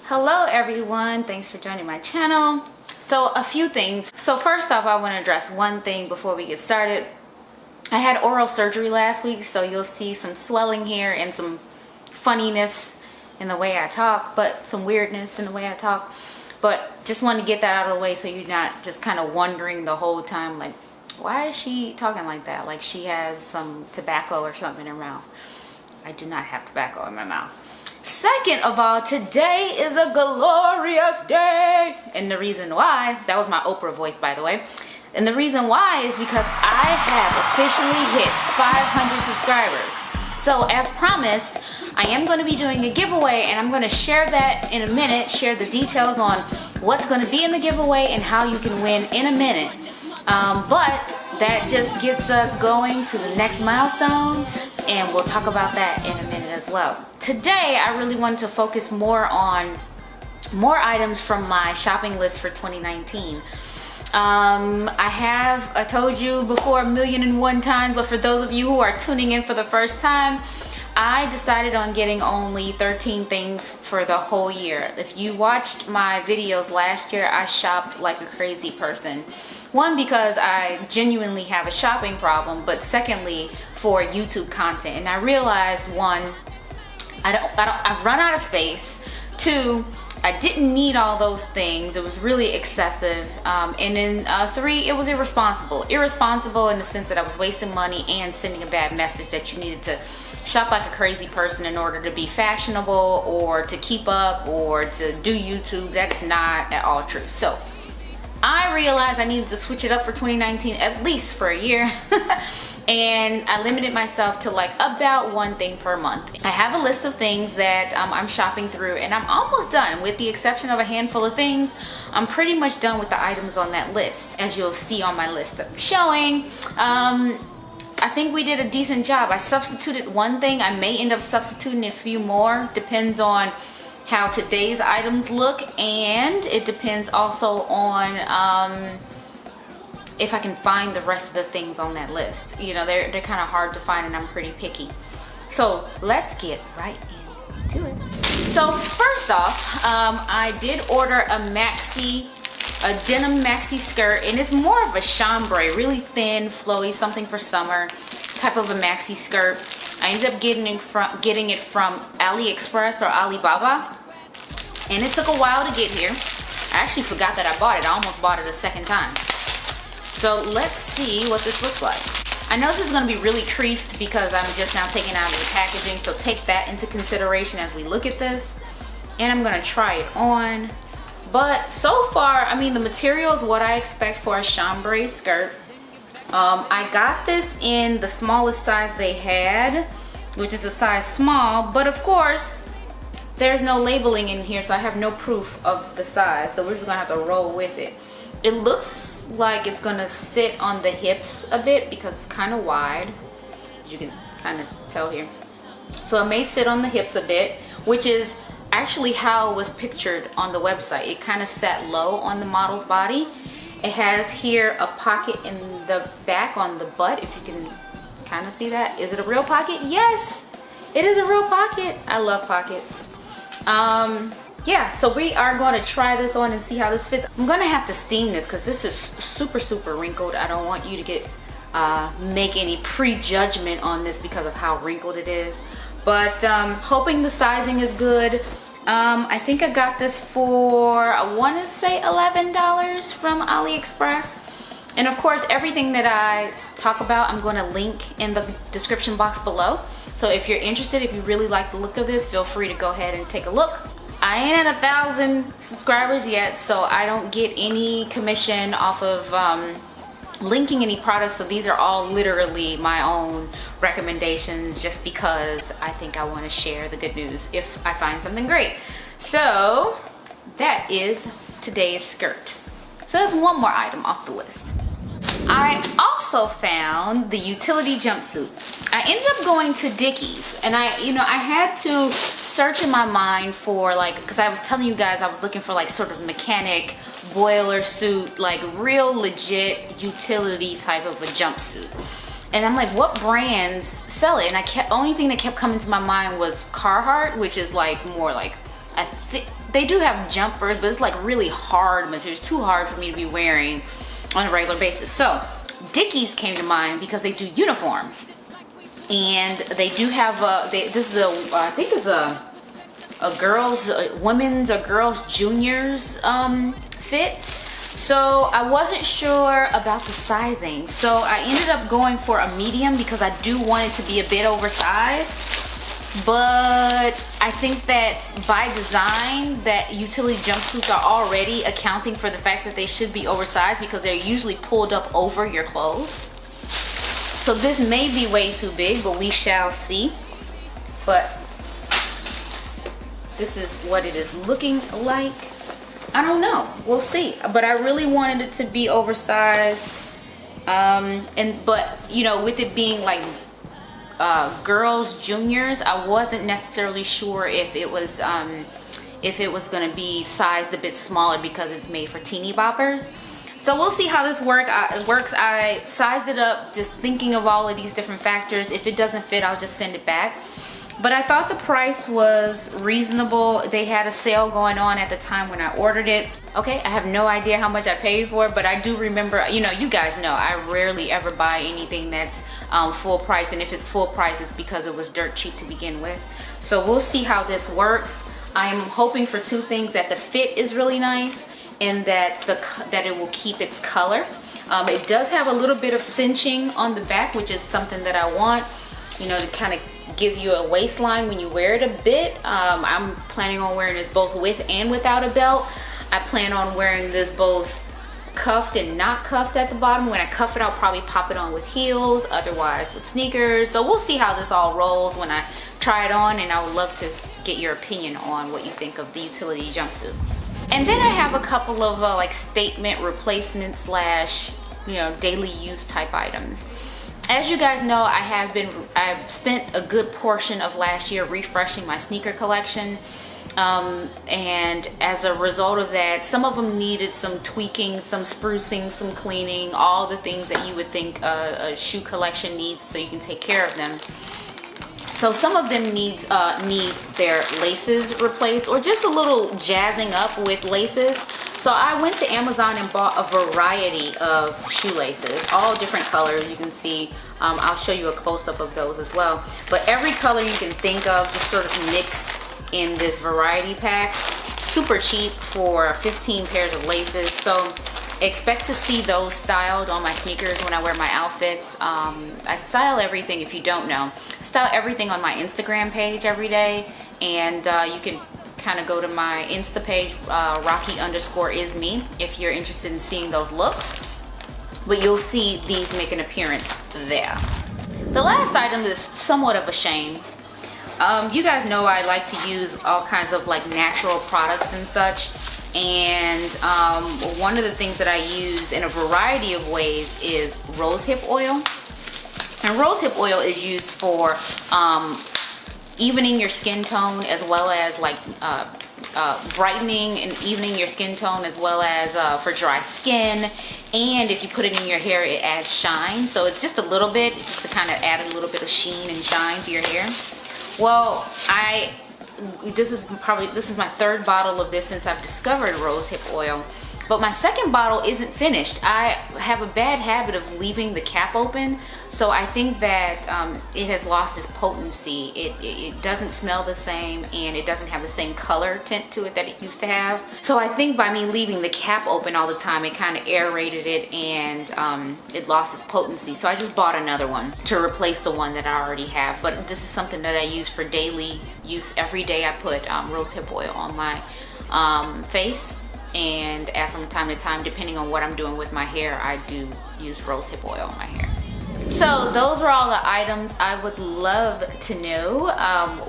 Hello everyone, thanks for joining my channel. So a few things. So first off, I want to address one thing before we get started. I had oral surgery last week, so you'll see some swelling here and some funniness in the way I talk, but some weirdness in the way I talk. But just wanted to get that out of the way so you're not just kind of wondering the whole time, like, why is she talking like that? Like she has some tobacco or something in her mouth. I do not have tobacco in my mouth. Second of all, today is a glorious day. And the reason why, that was my Oprah voice, by the way. And the reason why is because I have officially hit 500 subscribers. So as promised, I am going to be doing a giveaway, and I'm going to share that in a minute, share the details on what's going to be in the giveaway and how you can win in a minute. But that just gets us going to the next milestone, and we'll talk about that in a minute as well. Today, I really wanted to focus more on more items from my shopping list for 2019. I told you before 1,000,001 times, but for those of you who are tuning in for the first time, I decided on getting only 13 things for the whole year. If you watched my videos last year, I shopped like a crazy person. One, because I genuinely have a shopping problem, but secondly, for YouTube content. And I realized, one, I've run out of space. Two, I didn't need all those things. It was really excessive. And then three, it was irresponsible. Irresponsible in the sense that I was wasting money and sending a bad message that you needed to shop like a crazy person in order to be fashionable or to keep up or to do YouTube. That's not at all true. So I realized I needed to switch it up for 2019, at least for a year. And I limited myself to like about one thing per month. I have a list of things that I'm shopping through, and I'm almost done. With the exception of a handful of things, I'm pretty much done with the items on that list, as you'll see on my list that I'm showing. I think we did a decent job. I substituted one thing. I may end up substituting a few more. Depends on how today's items look, and it depends also on if I can find the rest of the things on that list. You know, they're kind of hard to find, and I'm pretty picky. So let's get right into it. So first off, I did order a denim maxi skirt, and it's more of a chambray, really thin, flowy, something for summer type of a maxi skirt. I ended up getting it from AliExpress or Alibaba, and it took a while to get here. I actually forgot that I bought it. I almost bought it a second time. So let's see what this looks like. I know this is going to be really creased because I'm just now taking out of the packaging, so take that into consideration as we look at this. And I'm going to try it on. But so far, I mean, the material is what I expect for a chambray skirt. I got this in the smallest size they had, which is a size small, but of course there's no labeling in here, so I have no proof of the size, so we're just gonna have to roll with it. It looks like it's gonna sit on the hips a bit because it's kind of wide, as you can kind of tell here. So it may sit on the hips a bit, which is actually how it was pictured on the website. It kind of sat low on the model's body. It has here a pocket in the back on the butt, if you can kind of see that. Is it a real pocket? Yes, it is a real pocket. I love pockets. Yeah, so we are going to try this on and see how this fits. I'm going to have to steam this because this is super wrinkled. I don't want you to get make any prejudgment on this because of how wrinkled it is. But hoping the sizing is good. I think I got this for, I want to say $11 from AliExpress. And of course, everything that I talk about, I'm going to link in the description box below. So if you're interested, if you really like the look of this, feel free to go ahead and take a look. I ain't at 1,000 subscribers yet, so I don't get any commission off of linking any products. So these are all literally my own recommendations, just because I think I want to share the good news if I find something great. So that is today's skirt. So that's one more item off the list. I also found the utility jumpsuit. I ended up going to Dickies, and I had to search in my mind for, like, because I was telling you guys I was looking for like sort of mechanic boiler suit, like real legit utility type of a jumpsuit. And I'm like, what brands sell it? And only thing that kept coming to my mind was Carhartt, which is like more like, they do have jumpers, but it's like really hard material. It's too hard for me to be wearing on a regular basis. So Dickies came to mind because they do uniforms, and they do have this is I think it's a girls, women's or girls juniors fit. So I wasn't sure about the sizing, so I ended up going for a medium because I do want it to be a bit oversized. But I think that by design, that utility jumpsuits are already accounting for the fact that they should be oversized because they're usually pulled up over your clothes. So this may be way too big, but we shall see. But this is what it is looking like. I don't know, we'll see. But I really wanted it to be oversized. But you know, with it being like girls juniors, I wasn't necessarily sure if it was going to be sized a bit smaller because it's made for teeny boppers. So we'll see how this works. I sized it up just thinking of all of these different factors. If it doesn't fit, I'll just send it back. But I thought the price was reasonable. They had a sale going on at the time when I ordered it. Okay, I have no idea how much I paid for it, but I do remember, you know, you guys know I rarely ever buy anything that's full price, and if it's full price, it's because it was dirt cheap to begin with. So we'll see how this works. I'm hoping for two things: that the fit is really nice, and that that it will keep its color. It does have a little bit of cinching on the back, which is something that I want, you know, to kind of give you a waistline when you wear it a bit. I'm planning on wearing this both with and without a belt. I plan on wearing this both cuffed and not cuffed at the bottom. When I cuff it, I'll probably pop it on with heels, otherwise with sneakers. So we'll see how this all rolls when I try it on, and I would love to get your opinion on what you think of the utility jumpsuit. And then I have a couple of like statement replacement slash, you know, daily use type items. As you guys know, I've spent a good portion of last year refreshing my sneaker collection. And as a result of that, some of them needed some tweaking, some sprucing, some cleaning, all the things that you would think a shoe collection needs so you can take care of them. So some of them need their laces replaced, or just a little jazzing up with laces. So I went to Amazon and bought a variety of shoelaces, all different colors. You can see, I'll show you a close-up of those as well. But every color you can think of, just sort of mixed in this variety pack. Super cheap for 15 pairs of laces. So expect to see those styled on my sneakers when I wear my outfits. I style everything, if you don't know. I style everything on my Instagram page every day, and you can kind of go to my Insta page, Rocky_is_me, if you're interested in seeing those looks. But you'll see these make an appearance there. The last item is somewhat of a shame. You guys know I like to use all kinds of like natural products and such. And one of the things that I use in a variety of ways is rosehip oil. And rosehip oil is used for evening your skin tone, as well as like brightening and evening your skin tone, as well as for dry skin. And if you put it in your hair, it adds shine. So it's just a little bit, just to kind of add a little bit of sheen and shine to your hair. Well, this is my third bottle of this since I've discovered rosehip oil. But my second bottle isn't finished. I have a bad habit of leaving the cap open, so I think that it has lost its potency. It doesn't smell the same, and it doesn't have the same color tint to it that it used to have. So I think by me leaving the cap open all the time, it kind of aerated it, and it lost its potency. So I just bought another one to replace the one that I already have. But this is something that I use for daily use. Every day I put rosehip oil on my face. And from time to time, depending on what I'm doing with my hair, I do use rosehip oil on my hair. So those are all the items. I would love to know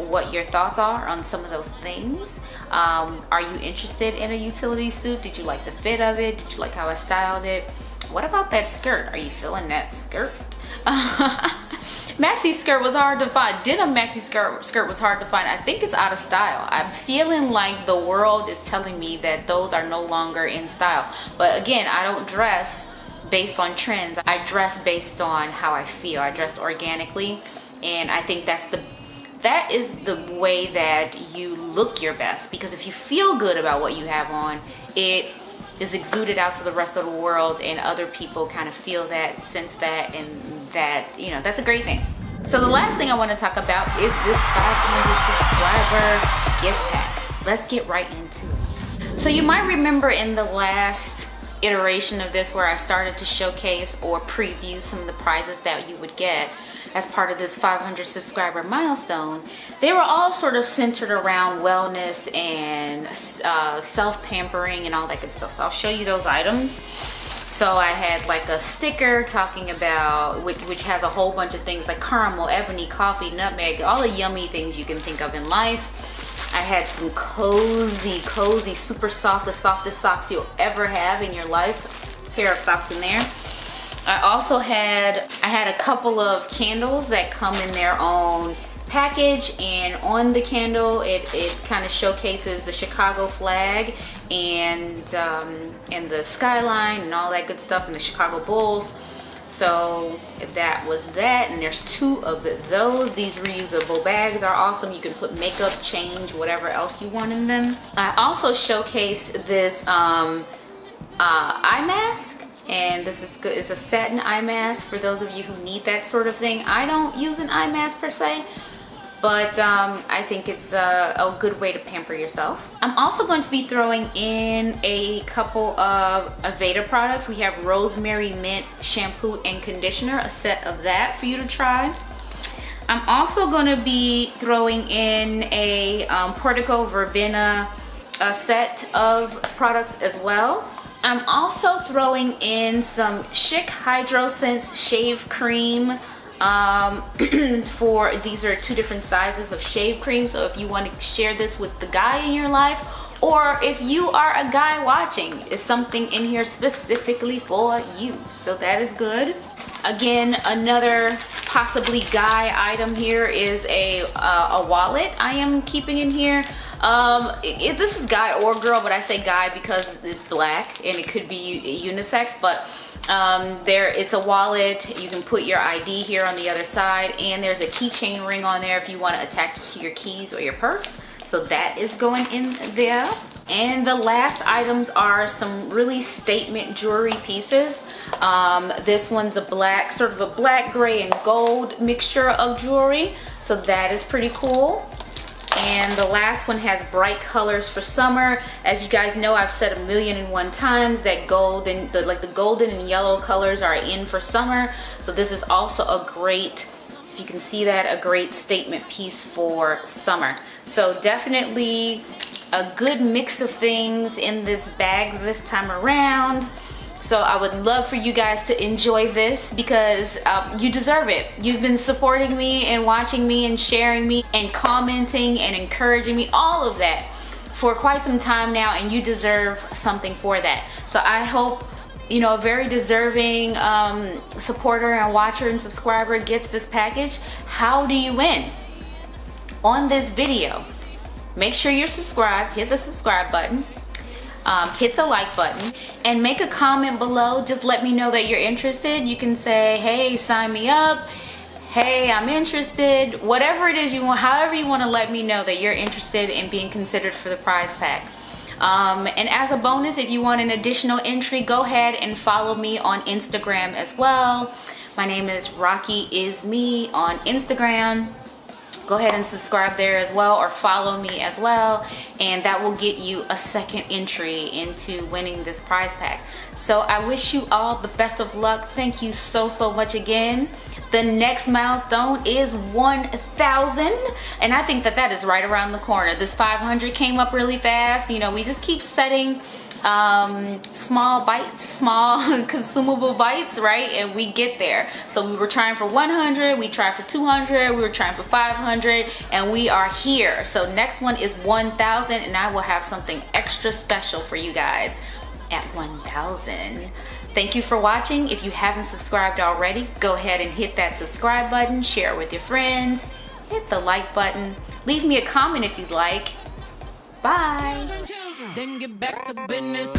what your thoughts are on some of those things. Are you interested in a utility suit? Did you like the fit of it? Did you like how I styled it? What about that skirt? Are you feeling that skirt? Maxi skirt was hard to find. Denim maxi skirt was hard to find. I think it's out of style. I'm feeling like the world is telling me that those are no longer in style. But again, I don't dress based on trends. I dress based on how I feel. I dress organically, and I think that's that is the way that you look your best, because if you feel good about what you have on, it is exuded out to the rest of the world, and other people kind of feel that, sense that, and that, you know, that's a great thing. So the last thing I want to talk about is this 500 subscriber gift pack. Let's get right into it. So you might remember in the last iteration of this where I started to showcase or preview some of the prizes that you would get as part of this 500 subscriber milestone. They were all sort of centered around wellness and self-pampering and all that good stuff. So I'll show you those items. So I had like a sticker talking about, which has a whole bunch of things like caramel, ebony, coffee, nutmeg, all the yummy things you can think of in life. I had some cozy, super soft, the softest socks you'll ever have in your life. Pair of socks in there. I also had a couple of candles that come in their own package, and on the candle it kind of showcases the Chicago flag and the skyline and all that good stuff, and the Chicago Bulls. So that was that, and there's 2 of those. These reusable bags are awesome. You can put makeup, change, whatever else you want in them. I also showcased this eye mask, and this is good. It's a satin eye mask for those of you who need that sort of thing. I don't use an eye mask per se, but I think it's a good way to pamper yourself. I'm also going to be throwing in a couple of Aveda products. We have rosemary mint shampoo and conditioner, a set of that for you to try. I'm also going to be throwing in a Portico Verbena set of products as well. I'm also throwing in some Schick Hydro Sense shave cream. These are 2 different sizes of shave cream, so if you want to share this with the guy in your life, or if you are a guy watching, it's something in here specifically for you, so that is good. Again, another possibly guy item here is a wallet I am keeping in here. This is guy or girl, but I say guy because it's black and it could be unisex, but it's a wallet. You can put your ID here on the other side, and there's a keychain ring on there if you want to attach it to your keys or your purse. So that is going in there. And the last items are some really statement jewelry pieces. This one's a black, sort of a black, gray, and gold mixture of jewelry. So that is pretty cool. And the last one has bright colors for summer. As you guys know, I've said 1,000,001 times that golden, the golden and yellow colors are in for summer. So this is also a great, if you can see that, a great statement piece for summer. So definitely a good mix of things in this bag this time around. So I would love for you guys to enjoy this, because you deserve it. You've been supporting me and watching me and sharing me and commenting and encouraging me, all of that, for quite some time now, and you deserve something for that. So I hope, you know, a very deserving supporter and watcher and subscriber gets this package. How do you win? On this video, make sure you're subscribed. Hit the subscribe button. Hit the like button and make a comment below. Just let me know that you're interested. You can say, hey, sign me up. Hey, I'm interested. Whatever it is you want, however you want to let me know that you're interested in being considered for the prize pack. And as a bonus, if you want an additional entry, go ahead and follow me on Instagram as well. My name is Rocky Is Me on Instagram. Go ahead and subscribe there as well, or follow me as well, and that will get you a second entry into winning this prize pack. So I wish you all the best of luck. Thank you so much again. The next milestone is 1,000, and I think that is right around the corner. This 500 came up really fast. You know, we just keep setting small bites, small consumable bites, right? And we get there. So we were trying for 100, we tried for 200, we were trying for 500, and we are here. So next one is 1,000, and I will have something extra special for you guys at 1,000. Thank you for watching. If you haven't subscribed already, go ahead and hit that subscribe button, share it with your friends, hit the like button, leave me a comment if you'd like. Bye. Then get back to business.